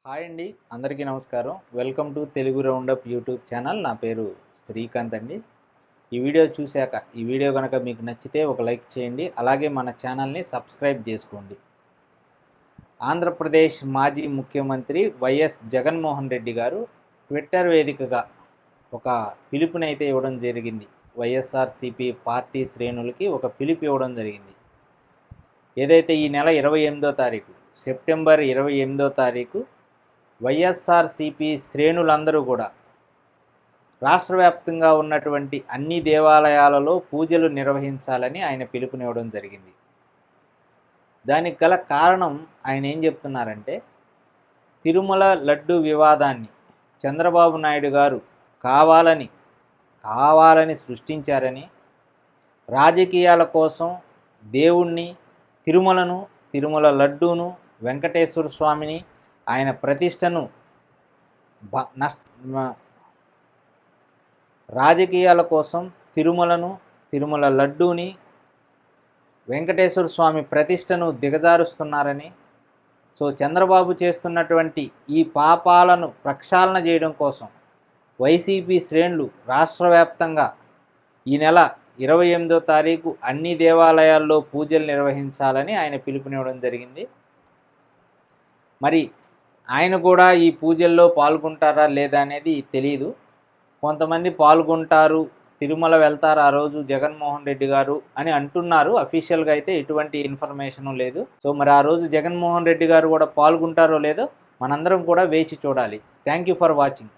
Hi అండి, అందరికీ నమస్కారం. Welcome to Telugu roundup YouTube channel. నా పేరు శ్రీకాంత్ అండి. ఈ వీడియో కనుక మీకు నచ్చితే ఒక లైక్ చేయండి. అలాగే మన ఛానల్ని సబ్స్క్రైబ్ చేసుకోండి. ఆంధ్రప్రదేశ్ మాజీ ముఖ్యమంత్రి వైఎస్ జగన్మోహన్ రెడ్డి గారు ట్విట్టర్ వేదికగా ఒక పిలుపునైతే ఇవ్వడం జరిగింది. వైఎస్ఆర్సీపీ పార్టీ శ్రేణులకి ఒక పిలుపు ఇవ్వడం జరిగింది. ఏదైతే ఈ నెల 28వ తారీఖు సెప్టెంబర్ 28వ తారీఖు వైఎస్ఆర్సీపీ శ్రేణులందరూ కూడా రాష్ట్ర వ్యాప్తంగా ఉన్నటువంటి అన్ని దేవాలయాలలో పూజలు నిర్వహించాలని ఆయన పిలుపునివ్వడం జరిగింది. దానికి గల కారణం ఆయన ఏం చెప్తున్నారంటే, తిరుమల లడ్డు వివాదాన్ని చంద్రబాబు నాయుడు గారు కావాలని సృష్టించారని, రాజకీయాల కోసం దేవుణ్ణి, తిరుమల లడ్డూను, వెంకటేశ్వర స్వామిని, ఆయన ప్రతిష్టను రాజకీయాల కోసం తిరుమల లడ్డూని, వెంకటేశ్వర స్వామి ప్రతిష్టను దిగజారుస్తున్నారని, చంద్రబాబు చేస్తున్నటువంటి ఈ పాపాలను ప్రక్షాళన చేయడం కోసం వైసీపీ శ్రేణులు రాష్ట్ర వ్యాప్తంగా ఈ నెల 28వ తారీఖు అన్ని దేవాలయాల్లో పూజలు నిర్వహించాలని ఆయన పిలుపునివ్వడం జరిగింది. మరి ఆయన కూడా ఈ పూజల్లో పాల్గొంటారా లేదా అనేది తెలియదు. కొంతమంది పాల్గొంటారు, తిరుమల వెళ్తారు ఆ రోజు జగన్మోహన్ రెడ్డి గారు అని అంటున్నారు. అఫీషియల్గా అయితే ఎటువంటి ఇన్ఫర్మేషను లేదు. మరి ఆ రోజు జగన్మోహన్ రెడ్డి గారు కూడా పాల్గొంటారో లేదో మనందరం కూడా వేచి చూడాలి. Thank you for watching.